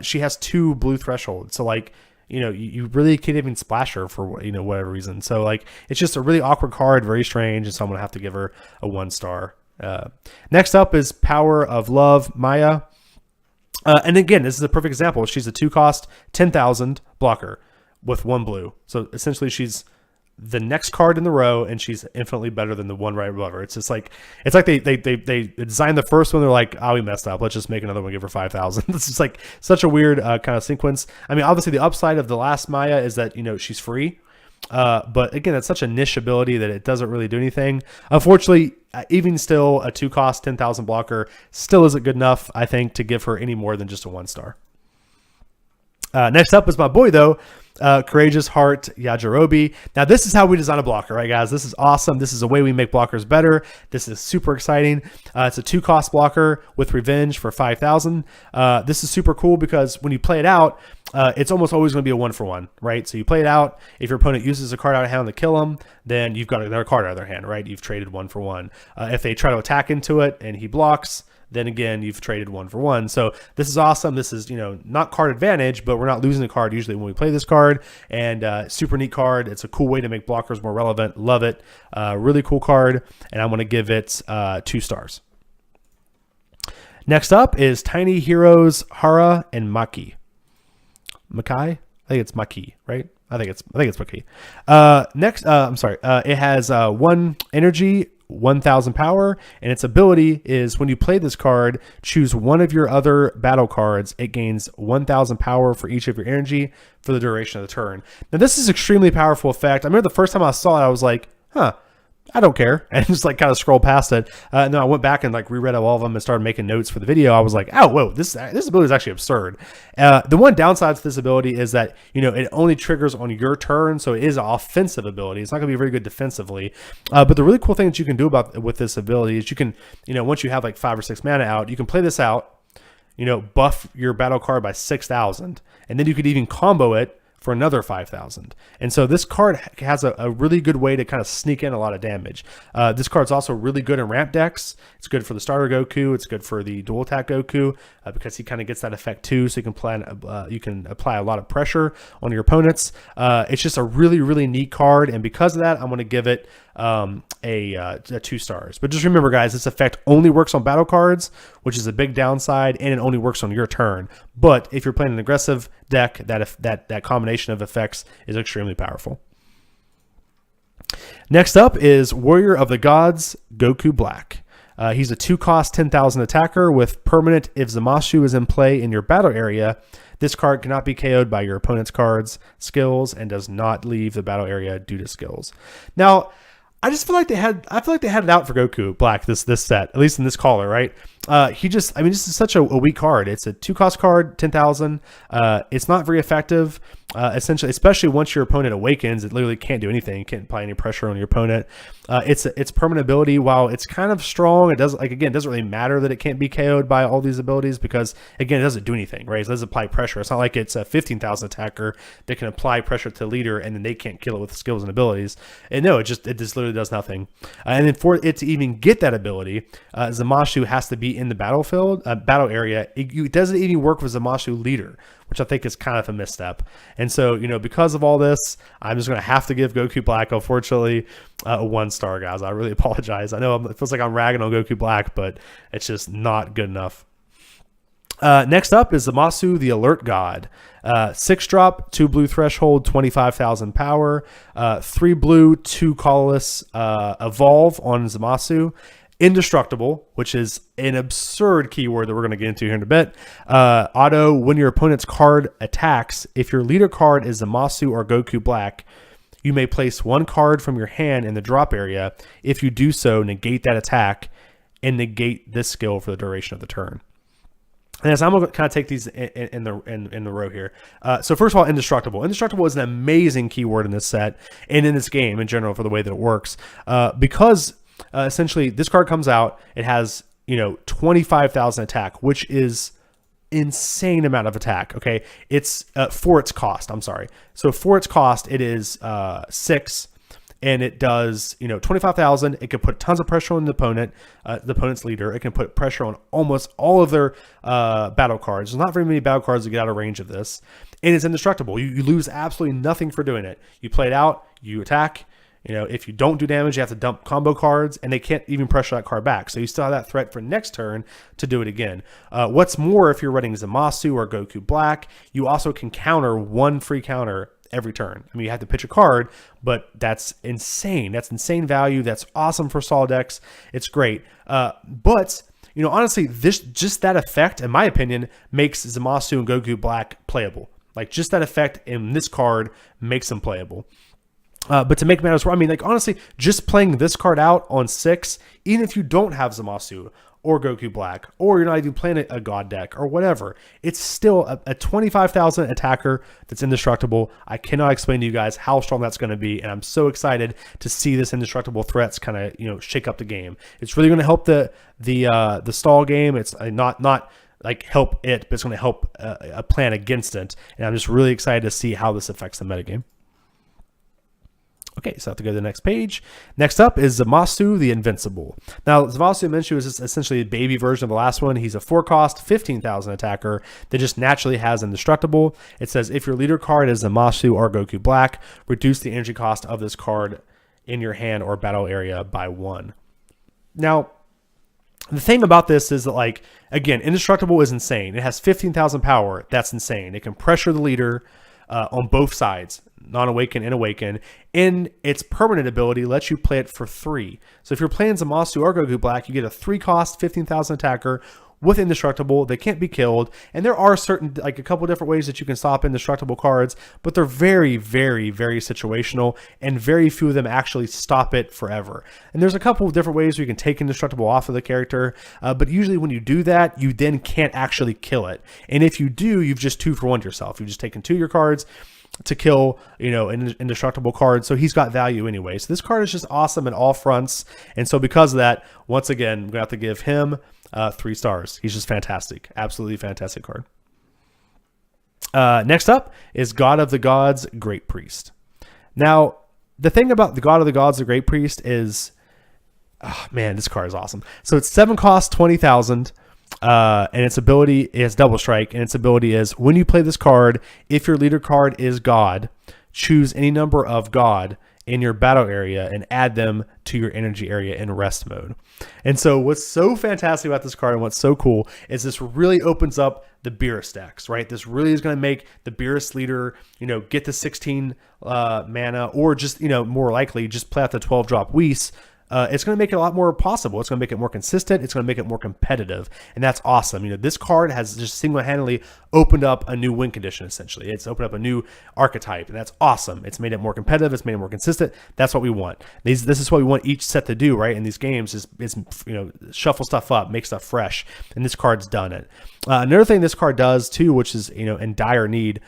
she has 2 blue thresholds. So, like, you really can't even splash her for, whatever reason. So, like, it's just a really awkward card, very strange, and so I'm going to have to give her a 1 star. Next up is Power of Love, Maya. And again, this is a perfect example. She's a 2-cost, 10,000 blocker with 1 blue. So essentially, she's the next card in the row, and she's infinitely better than the one right above her. It's just like, it's like they designed the first one. They're like, we messed up. Let's just make another one, give her 5,000. This is like such a weird kind of sequence. I mean, obviously the upside of the last Maya is that, she's free. But again, it's such a niche ability that it doesn't really do anything. Unfortunately, even still, a 2-cost 10,000 blocker still isn't good enough, I think, to give her any more than just a 1 star. Next up is my boy, though, Courageous Heart Yajirobe. Now, this is how we design a blocker, right, guys? This is awesome. This is a way we make blockers better. This is super exciting. It's a 2-cost blocker with Revenge for 5,000. This is super cool because when you play it out, it's almost always going to be a 1-for-1, right? So you play it out. If your opponent uses a card out of hand to kill them, then you've got another card out of their hand, right? You've traded 1-for-1. If they try to attack into it and he blocks, then again, you've traded 1-for-1. So this is awesome. This is, not card advantage, but we're not losing the card usually when we play this card. And super neat card. It's a cool way to make blockers more relevant. Love it. Really cool card. And I'm going to give it 2 stars. Next up is Tiny Heroes Hara and Maki. Makai? I think it's Maki, right? I think it's Maki. Next, I'm sorry. It has 1 energy, 1,000 power, and its ability is when you play this card, choose one of your other battle cards. It gains 1,000 power for each of your energy for the duration of the turn. Now, this is extremely powerful effect. I remember the first time I saw it, I was like, I don't care, and just like kind of scrolled past it. And then I went back and like reread all of them and started making notes for the video. I was like, oh, whoa, this ability is actually absurd. The one downside to this ability is that, it only triggers on your turn, so it is an offensive ability. It's not going to be very good defensively. But the really cool thing that you can do with this ability is you can, once you have like 5 or 6 mana out, you can play this out, buff your battle card by 6,000, and then you could even combo it for another 5,000. And so this card has a really good way to kind of sneak in a lot of damage. This card's also really good in ramp decks. It's good for the starter Goku. It's good for the dual attack Goku because he kind of gets that effect too. So you can apply a lot of pressure on your opponents. It's just a really, really neat card. And because of that, I'm going to give it a 2 stars. But just remember, guys, this effect only works on battle cards, which is a big downside, and it only works on your turn. But if you're playing an aggressive deck, that combination of effects is extremely powerful. Next up is Warrior of the Gods, Goku Black. He's a 2-cost 10,000 attacker with permanent. If Zamashu is in play in your battle area, this card cannot be KO'd by your opponent's cards, skills, and does not leave the battle area due to skills. Now, I feel like they had it out for Goku Black this set, at least in this caller, right? This is such a weak card. It's a 2-cost card, 10,000. It's not very effective. Essentially, especially once your opponent awakens, it literally can't do anything. You can't apply any pressure on your opponent. Its permanent ability, while it's kind of strong, it doesn't really matter that it can't be KO'd by all these abilities because again, it doesn't do anything, right? It doesn't apply pressure. It's not like it's a 15,000 attacker that can apply pressure to the leader and then they can't kill it with skills and abilities. And no, it just literally does nothing. And then for it to even get that ability, Zamashu has to be in the battlefield, battle area. It doesn't even work with Zamashu leader, which I think is kind of a misstep. And so, because of all this, I'm just going to have to give Goku Black, unfortunately, a 1 star, guys. I really apologize. I know it feels like I'm ragging on Goku Black, but it's just not good enough. Next up is Zamasu, the Alert God. 6-drop, 2 blue threshold, 25,000 power. 3 blue, 2 colorless, evolve on Zamasu. Indestructible, which is an absurd keyword that we're going to get into here in a bit. Auto, when your opponent's card attacks, if your leader card is Zamasu or Goku Black, you may place 1 card from your hand in the drop area. If you do so, negate that attack and negate this skill for the duration of the turn. And so I'm going to kind of take these in the row here. So first of all, Indestructible. Indestructible is an amazing keyword in this set and in this game in general for the way that it works. Because essentially this card comes out, it has 25,000 attack, which is insane amount of attack. Okay, it's for its cost. I'm sorry. So for its cost, it is 6. And it does, 25,000. It can put tons of pressure on the opponent's leader. It can put pressure on almost all of their battle cards. There's not very many battle cards that get out of range of this. And it's indestructible. You lose absolutely nothing for doing it. You play it out, you attack. If you don't do damage, you have to dump combo cards, and they can't even pressure that card back. So you still have that threat for next turn to do it again. What's more, if you're running Zamasu or Goku Black, you also can counter 1 free counter every turn. I mean, you have to pitch a card, but that's insane. That's insane value. That's awesome for Sol decks. It's great. But honestly, just that effect, in my opinion, makes Zamasu and Goku Black playable. Like just that effect in this card makes them playable. But to make matters worse, honestly, just playing this card out on 6, even if you don't have Zamasu or Goku Black, or you're not even playing a God deck or whatever, it's still a 25,000 attacker that's indestructible. I cannot explain to you guys how strong that's going to be, and I'm so excited to see this indestructible threats kind of shake up the game. It's really going to help the stall game. It's not like help it, but it's going to help a plan against it, and I'm just really excited to see how this affects the metagame. Okay, so I have to go to the next page. Next up is Zamasu the Invincible. Now, Zamasu Menshu is essentially a baby version of the last one. He's a 4-cost, 15,000 attacker that just naturally has Indestructible. It says, if your leader card is Zamasu or Goku Black, reduce the energy cost of this card in your hand or battle area by 1. Now, the thing about this is that, again, Indestructible is insane. It has 15,000 power. That's insane. It can pressure the leader on both sides, non-awaken and awaken, and its permanent ability lets you play it for 3. So if you're playing Zamasu or Goku Black, you get a 3-cost 15,000 attacker with Indestructible. They can't be killed, and there are certain, a couple different ways that you can stop Indestructible cards, but they're very, very, very situational, and very few of them actually stop it forever. And there's a couple of different ways you can take Indestructible off of the character, but usually when you do that, you then can't actually kill it. And if you do, you've just 2-for-1'd yourself. You've just taken 2 of your cards to kill, an indestructible card. So he's got value anyway. So this card is just awesome in all fronts. And so because of that, once again, I'm going to have to give him 3 stars. He's just fantastic. Absolutely fantastic card. Next up is God of the Gods, Great Priest. Now, the thing about the God of the Gods, the Great Priest is, oh man, this card is awesome. So it's 7 cost, 20,000. And its ability is double strike, and its ability is when you play this card, if your leader card is God, choose any number of God in your battle area and add them to your energy area in rest mode. And so what's so fantastic about this card and what's so cool is this really opens up the Beerus decks, right? This really is going to make the Beerus leader, get the 16 mana, or just, more likely just play out the 12 drop Whis. It's going to make it a lot more possible. It's going to make it more consistent. It's going to make it more competitive. And that's awesome. This card has just single-handedly opened up a new win condition, essentially. It's opened up a new archetype, and that's awesome. It's made it more competitive. It's made it more consistent. That's what we want. This is what we want each set to do, right? In these games is shuffle stuff up, make stuff fresh. And this card's done it. Another thing this card does, too, which is, in dire need,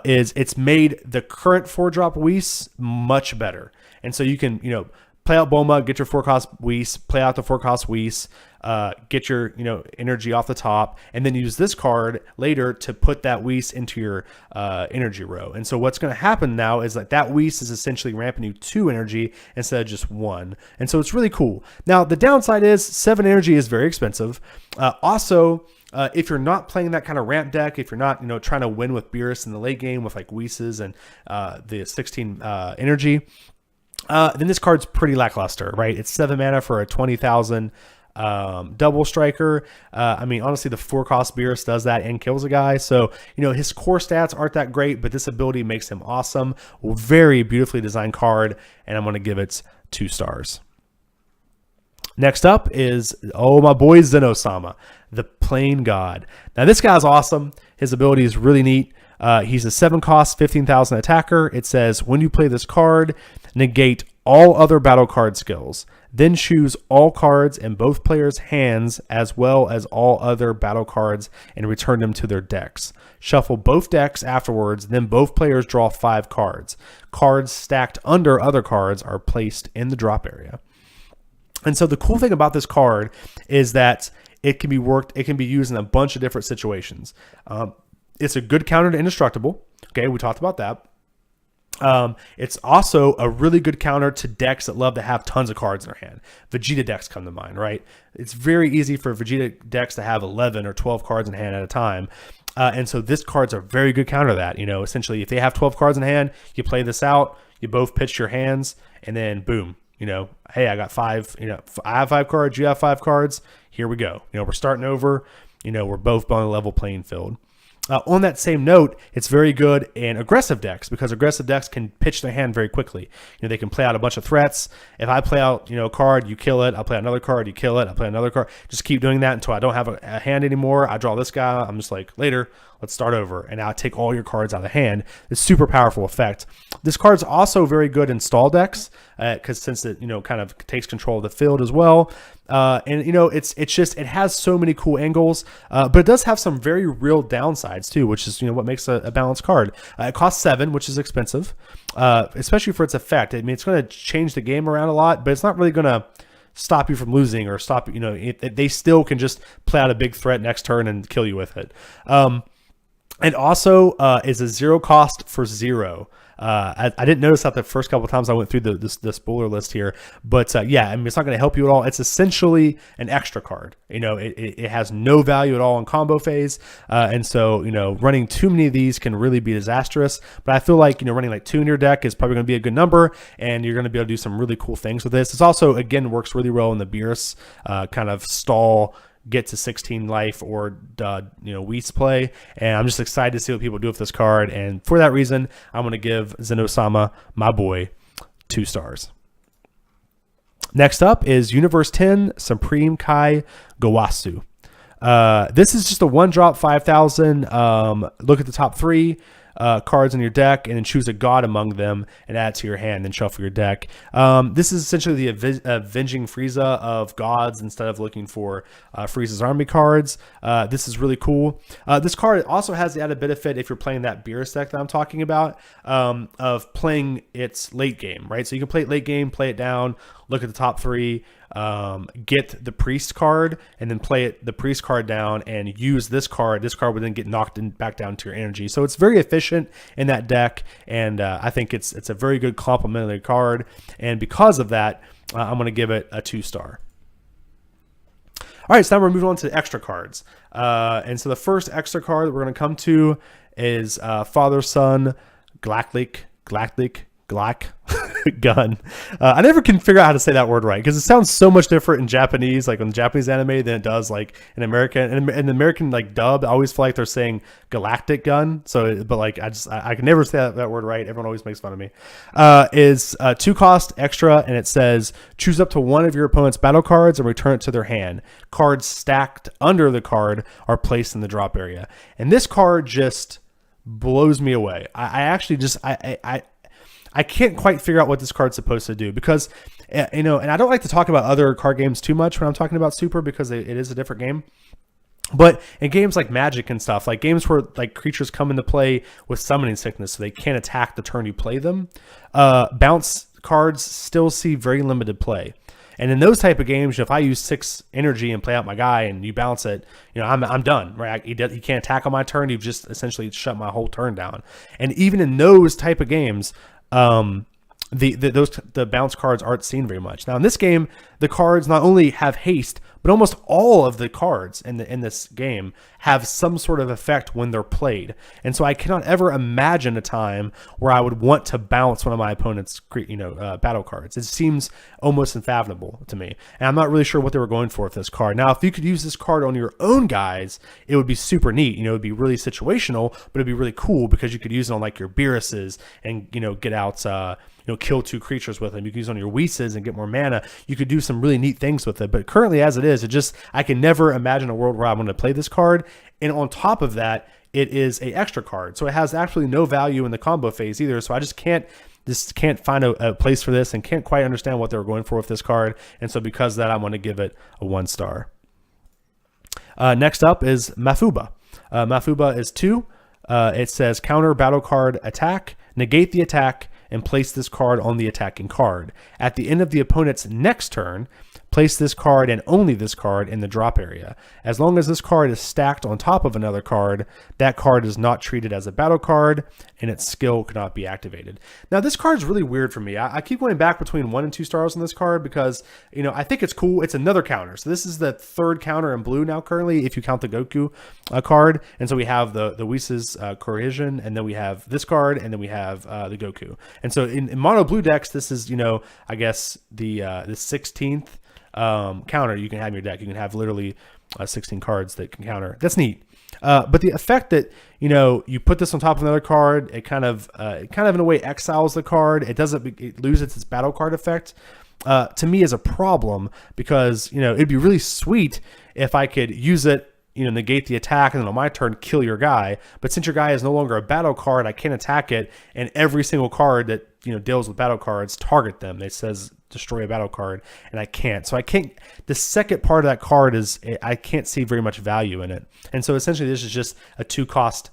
is it's made the current 4-drop Whis much better. And so you can, play out Bulma, get your 4-cost Whis, play out the 4-cost Whis, get your energy off the top, and then use this card later to put that Whis into your energy row. And so what's going to happen now is that Whis is essentially ramping you 2 energy instead of just 1. And so it's really cool. Now the downside is 7 energy is very expensive. Also, if you're not playing that kind of ramp deck, if you're not trying to win with Beerus in the late game with like Whis and the 16 energy, then this card's pretty lackluster, right? It's 7 mana for a 20,000 double striker. Honestly, the 4-cost Beerus does that and kills a guy. So, his core stats aren't that great, but this ability makes him awesome. Very beautifully designed card, and I'm going to give it 2 stars. Next up is, my boy Zeno-sama, the Plain God. Now, this guy's awesome. His ability is really neat. He's a 7-cost, 15,000 attacker. It says, when you play this card, negate all other battle card skills. Then choose all cards in both players' hands as well as all other battle cards and return them to their decks. Shuffle both decks afterwards, then both players draw 5 cards. Cards stacked under other cards are placed in the drop area. And so the cool thing about this card is that it can be used in a bunch of different situations. It's a good counter to Indestructible. Okay, we talked about that. It's also a really good counter to decks that love to have tons of cards in their hand. Vegeta decks come to mind, right? It's very easy for Vegeta decks to have 11 or 12 cards in hand at a time. And so this card's a very good counter to that. Essentially, if they have 12 cards in hand, you play this out, you both pitch your hands, and then boom, hey, I got 5, I have 5 cards, you have 5 cards, here we go. We're starting over, we're both on a level playing field. On that same note, it's very good in aggressive decks because aggressive decks can pitch their hand very quickly. They can play out a bunch of threats. If I play out, a card, you kill it. I'll play another card, you kill it. I'll play another card. Just keep doing that until I don't have a hand anymore. I draw this guy. I'm just like, later, let's start over. And now I take all your cards out of the hand. It's a super powerful effect. This card's also very good in stall decks because since it, kind of takes control of the field as well. It has so many cool angles, but it does have some very real downsides too, which is, what makes a balanced card. It costs 7, which is expensive, especially for its effect. It's going to change the game around a lot, but it's not really going to stop you from losing or stop, they still can just play out a big threat next turn and kill you with it. And also is a 0 cost for 0. I didn't notice that the first couple of times I went through the spoiler list here, but it's not going to help you at all. It's essentially an extra card. It has no value at all in combo phase, and so running too many of these can really be disastrous. But I feel like running like 2 in your deck is probably going to be a good number, and you're going to be able to do some really cool things with this. It's also again works really well in the Beerus kind of stall. Get to 16 life or Whis play, and I'm just excited to see what people do with this card, and for that reason I'm going to give Zeno-sama, my boy, 2 stars. Next up is Universe 10 Supreme Kai Gowasu. This is just a 1-drop 5,000. Look at the top 3. cards in your deck, and then choose a god among them and add it to your hand, then shuffle your deck. This is essentially the Avenging Frieza of gods instead of looking for Frieza's army cards. This is really cool. This card also has the added benefit, if you're playing that Beerus deck that I'm talking about, of playing its late game, right? So you can play it late game, play it down, look at the top three, get the priest card, and then play the priest card down and use this card. This card would then get knocked back down to your energy. So it's very efficient in that deck, and I think it's a very good complementary card. And because of that, I'm going to give it a 2-star. All right, so now we're moving on to extra cards. And so the first extra card that we're going to come to is Father-Son Galactic gun. I never can figure out how to say that word right because it sounds so much different in Japanese, like in the Japanese anime, than it does like in American. And in the American like dub, I always feel like they're saying galactic gun. So, but like I can never say that word right. Everyone always makes fun of me. Is 2 cost extra, and it says choose up to one of your opponent's battle cards and return it to their hand. Cards stacked under the card are placed in the drop area, and this card just blows me away. I actually just I can't quite figure out what this card's supposed to do because, and I don't like to talk about other card games too much when I'm talking about Super because it is a different game. But in games like Magic and stuff, like games where like creatures come into play with summoning sickness so they can't attack the turn you play them, bounce cards still see very limited play. And in those type of games, if I use 6 energy and play out my guy and you bounce it, I'm done, right? He can't attack on my turn. You've just essentially shut my whole turn down. And even in those type of games, the bounce cards aren't seen very much. Now in this game, the cards not only have haste, but almost all of the cards in this game have some sort of effect when they're played. And so I cannot ever imagine a time where I would want to bounce one of my opponent's battle cards. It seems almost unfathomable to me. And I'm not really sure what they were going for with this card. Now, if you could use this card on your own guys, it would be super neat. It would be really situational, but it'd be really cool because you could use it on like your Beeruses and, get out, kill 2 creatures with them. You can use it on your Whis and get more mana. You could do some really neat things with it. But currently as it is, I can never imagine a world where I'm going to play this card. And on top of that, it is a extra card. So it has absolutely no value in the combo phase either. So I just can't find a place for this and can't quite understand what they were going for with this card. And so because of that, I'm going to give it a 1-star. Next up is Mafuba. Mafuba is 2. It says counter battle card attack, negate the attack, and place this card on the attacking card. At the end of the opponent's next turn, place this card and only this card in the drop area. As long as this card is stacked on top of another card, that card is not treated as a battle card and its skill cannot be activated. Now this card is really weird for me. I keep going back between 1 and 2 stars on this card because, I think it's cool. It's another counter. So this is the 3rd counter in blue now currently, if you count the Goku card. And so we have the Whis Cohesion, and then we have this card, and then we have the Goku. And so in mono blue decks, this is, I guess the 16th counter you can have in your deck. You can have literally 16 cards that can counter. That's neat. But the effect that you put this on top of another card, it kind of in a way exiles the card. It loses its battle card effect. To me is a problem because it'd be really sweet if I could use it, negate the attack, and then on my turn kill your guy. But since your guy is no longer a battle card, I can't attack it, and every single card that deals with battle cards target them. It says destroy a battle card, and I can't. So I can't. The second part of that card is I can't see very much value in it, and so essentially this is just a 2-cost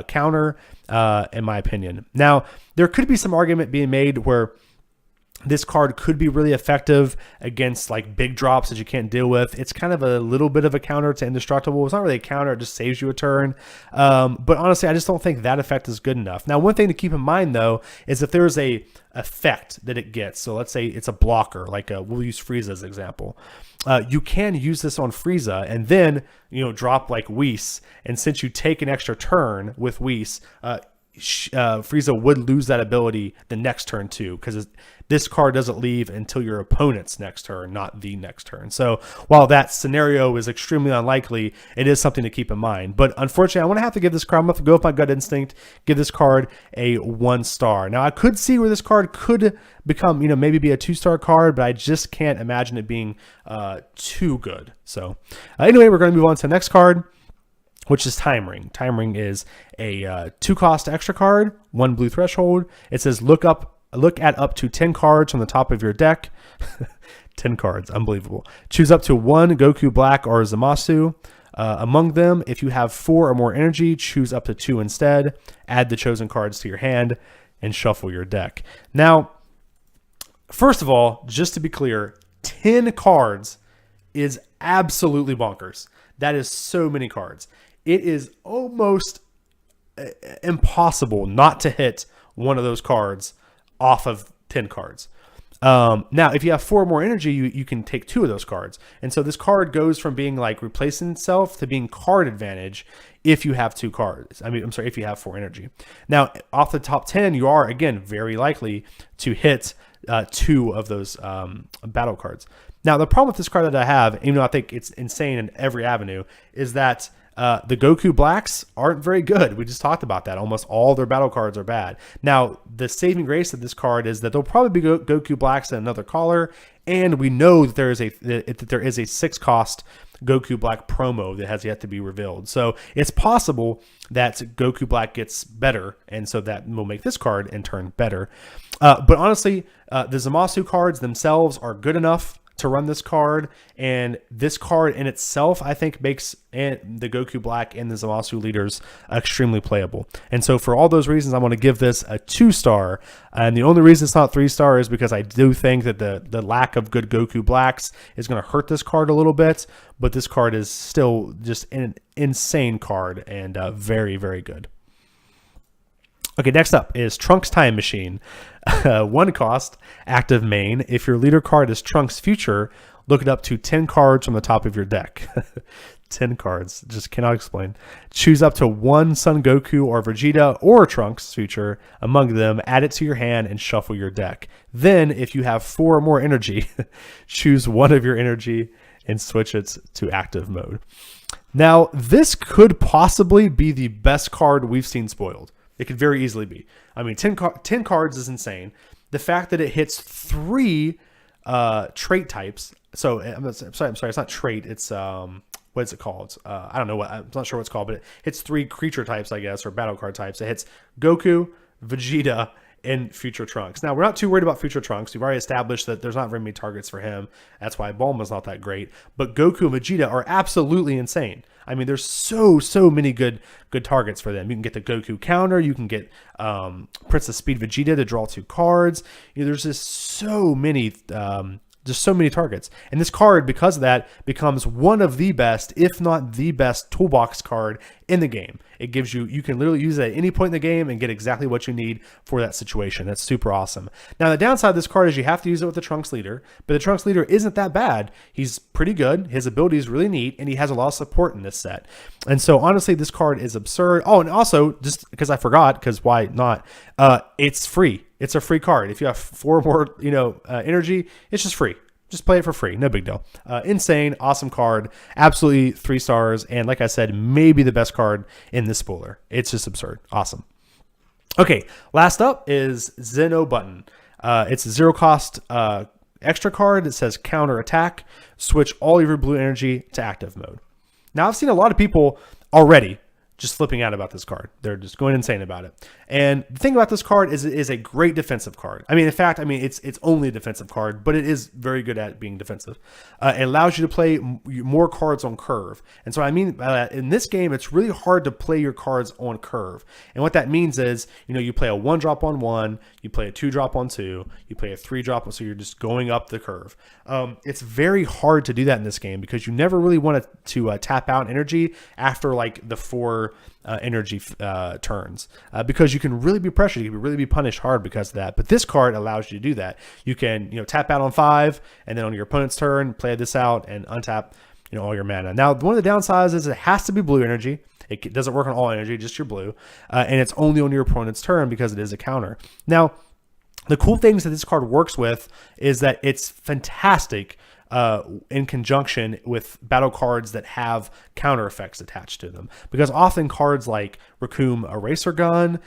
counter, in my opinion. Now there could be some argument being made where this card could be really effective against like big drops that you can't deal with. It's kind of a little bit of a counter to Indestructible. It's not really a counter, it just saves you a turn. But honestly, I just don't think that effect is good enough. Now, one thing to keep in mind though, is if there's a effect that it gets, so let's say it's a blocker, like we'll use Frieza as an example. You can use this on Frieza and then, drop like Whis. And since you take an extra turn with Whis, Frieza would lose that ability the next turn too, because this card doesn't leave until your opponent's next turn, not the next turn. So while that scenario is extremely unlikely, it is something to keep in mind. But unfortunately, I want to have to give this card, I'm going to go with my gut instinct, give this card a 1-star. Now I could see where this card could become, maybe be a 2-star card, but I just can't imagine it being too good. So anyway, we're going to move on to the next card, which is Time Ring. Time Ring is a 2-cost extra card, 1 blue threshold. It says look at up to 10 cards from the top of your deck. 10 cards, unbelievable. Choose up to 1 Goku Black or Zamasu. Among them, if you have 4 or more energy, choose up to 2 instead. Add the chosen cards to your hand and shuffle your deck. Now, first of all, just to be clear, 10 cards is absolutely bonkers. That is so many cards. It is almost impossible not to hit one of those cards off of 10 cards. Now, if you have 4 more energy, you can take 2 of those cards. And so this card goes from being like replacing itself to being card advantage if you have 2 cards. If you have 4 energy. Now, off the top 10, you are, again, very likely to hit 2 of those battle cards. Now, the problem with this card that I have, even though I think it's insane in every avenue, is that the Goku Blacks aren't very good. We just talked about that. Almost all their battle cards are bad. Now, the saving grace of this card is that there'll probably be Goku Blacks in another color, and we know that there is a 6-cost Goku Black promo that has yet to be revealed. So it's possible that Goku Black gets better, and so that will make this card in turn better. But honestly, the Zamasu cards themselves are good enough to run this card, and this card in itself, I think, makes the Goku Black and the Zamasu leaders extremely playable. And so for all those reasons, I'm going to give this a 2-star. And the only reason it's not 3-star is because I do think that the lack of good Goku Blacks is going to hurt this card a little bit, but this card is still just an insane card and very, very good. Okay, next up is Trunks Time Machine. 1-cost, active main. If your leader card is Trunks Future, look it up to 10 cards from the top of your deck. 10 cards, just cannot explain. Choose up to 1 Son Goku or Vegeta or Trunks Future among them, add it to your hand, and shuffle your deck. Then, if you have 4 or more energy, choose 1 of your energy and switch it to active mode. Now, this could possibly be the best card we've seen spoiled. It could very easily be. 10 cards is insane. The fact that it hits 3 trait types. So I'm sorry, it's not trait. It's what is it called? I don't know I'm not sure what it's called, but it hits 3 creature types, I guess, or battle card types. It hits Goku, Vegeta, and Future Trunks. Now, we're not too worried about Future Trunks. We've already established that there's not very many targets for him. That's why Bulma's not that great. But Goku and Vegeta are absolutely insane. There's so many good targets for them. You can get the Goku counter. You can get Princess Speed Vegeta to draw 2 cards. There's just so many targets. And this card, because of that, becomes one of the best, if not the best, toolbox card in the game. It gives you can literally use it at any point in the game and get exactly what you need for that situation. That's super awesome. Now, the downside of this card is you have to use it with the Trunks leader, but the Trunks leader isn't that bad. He's pretty good. His ability is really neat, and he has a lot of support in this set. And so, honestly, this card is absurd. Oh, and also, just because I forgot, because why not? It's free. It's a free card. If you have 4 more, energy, it's just free. Just play it for free. No big deal. Insane, awesome card. Absolutely 3 stars. And like I said, maybe the best card in this spoiler. It's just absurd. Awesome. Okay, last up is Zeno Button. It's a 0-cost extra card that says counter attack. Switch all of your blue energy to active mode. Now, I've seen a lot of people already just flipping out about this card. They're just going insane about it. And the thing about this card is it is a great defensive card. In fact, it's only a defensive card, but it is very good at being defensive. It allows you to play more cards on curve. And so in this game, it's really hard to play your cards on curve. And what that means is, you play a 1-drop on 1, you play a 2-drop on 2, you play a 3-drop, so you're just going up the curve. It's very hard to do that in this game because you never really want to tap out energy after like the 4 energy turns because you can really be pressured. You can really be punished hard because of that. But this card allows you to do that. You can tap out on 5, and then on your opponent's turn, play this out and untap all your mana. Now, one of the downsides is it has to be blue energy. It doesn't work on all energy, just your blue, and it's only on your opponent's turn because it is a counter. Now, the cool things that this card works with is that it's fantastic in conjunction with battle cards that have counter effects attached to them. Because often cards like Raccoon Eraser Gun,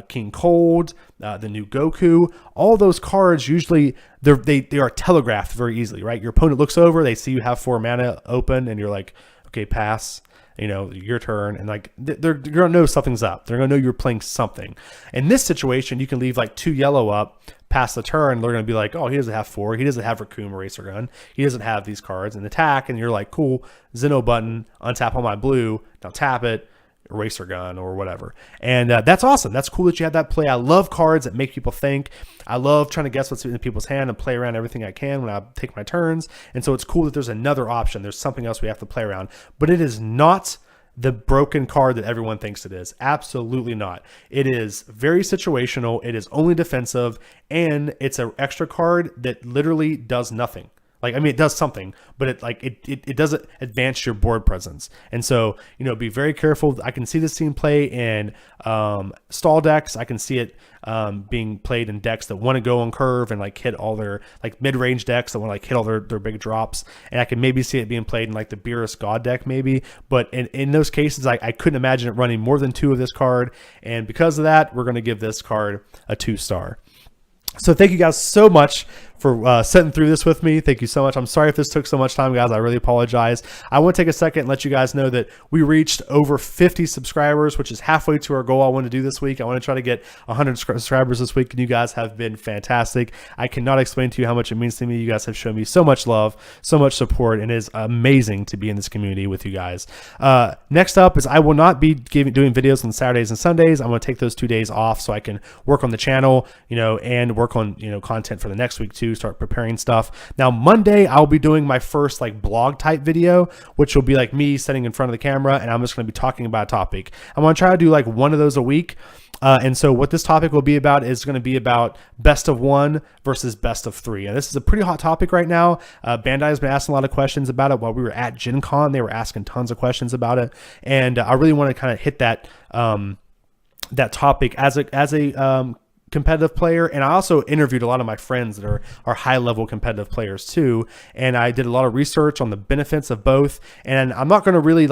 King Cold, the new Goku, all those cards usually they are telegraphed very easily, right? Your opponent looks over, they see you have 4 mana open, and you're like, okay, pass. your turn, and like they're gonna know something's up. They're gonna know you're playing something. In this situation, you can leave like 2 yellow up past the turn. They're gonna be like, oh, he doesn't have 4. He doesn't have Raccoon Eraser Gun. He doesn't have these cards and attack. And you're like, cool, Zeno button, untap on my blue. Now tap it. Eraser Gun or whatever. And that's awesome. That's cool that you had that play. I love cards that make people think. I love trying to guess what's in people's hand and play around everything I can when I take my turns. And so it's cool that there's another option. There's something else we have to play around. But it is not the broken card that everyone thinks it is. Absolutely not. It is very situational. It is only defensive. And it's an extra card that literally does nothing. Like, I mean, it does something, but it doesn't advance your board presence. And so, be very careful. I can see this team play in stall decks. I can see it being played in decks that want to go on curve and like hit all their like mid-range decks that want to like hit all their big drops. And I can maybe see it being played in like the Beerus God deck maybe. But in those cases, I couldn't imagine it running more than 2 of this card. And because of that, we're going to give this card a 2-star. So thank you guys so much for sitting through this with me. Thank you so much. I'm sorry if this took so much time, guys. I really apologize. I want to take a second and let you guys know that we reached over 50 subscribers, which is halfway to our goal I want to do this week. I want to try to get 100 subscribers this week, and you guys have been fantastic. I cannot explain to you how much it means to me. You guys have shown me so much love, so much support, and it is amazing to be in this community with you guys. Next up is I will not be doing videos on Saturdays and Sundays. I'm going to take those 2 days off so I can work on the channel, and work on, content for the next week too, start preparing stuff. Now, Monday, I'll be doing my first like blog type video, which will be like me sitting in front of the camera, and I'm just going to be talking about a topic. I'm going to try to do like 1 of those a week. And so what this topic will be about is going to be about best of 1 versus best of 3. And this is a pretty hot topic right now. Bandai has been asking a lot of questions about it while we were at Gen Con. They were asking tons of questions about it. And I really want to kind of hit that, that topic as a competitive player. And I also interviewed a lot of my friends that are high level competitive players too. And I did a lot of research on the benefits of both. And I'm not going to really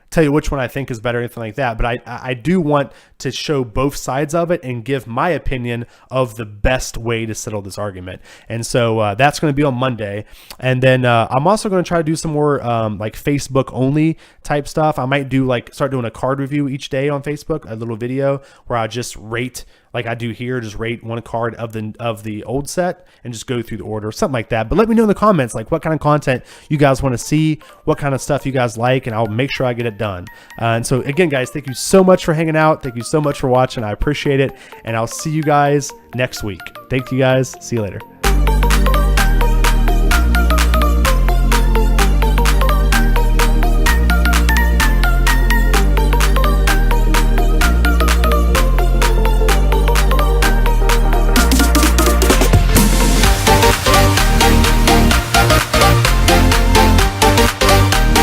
tell you which one I think is better or anything like that, but I do want to show both sides of it and give my opinion of the best way to settle this argument. And so that's going to be on Monday. And then I'm also going to try to do some more like Facebook only type stuff. I might do start doing a card review each day on Facebook, a little video where I just rate, like I do here, just rate 1 card of the old set and just go through the order, something like that. But let me know in the comments like what kind of content you guys want to see, what kind of stuff you guys like, and I'll make sure I get it done. And so again, guys, thank you so much for hanging out. Thank you so much for watching. I appreciate it. And I'll see you guys next week. Thank you guys. See you later.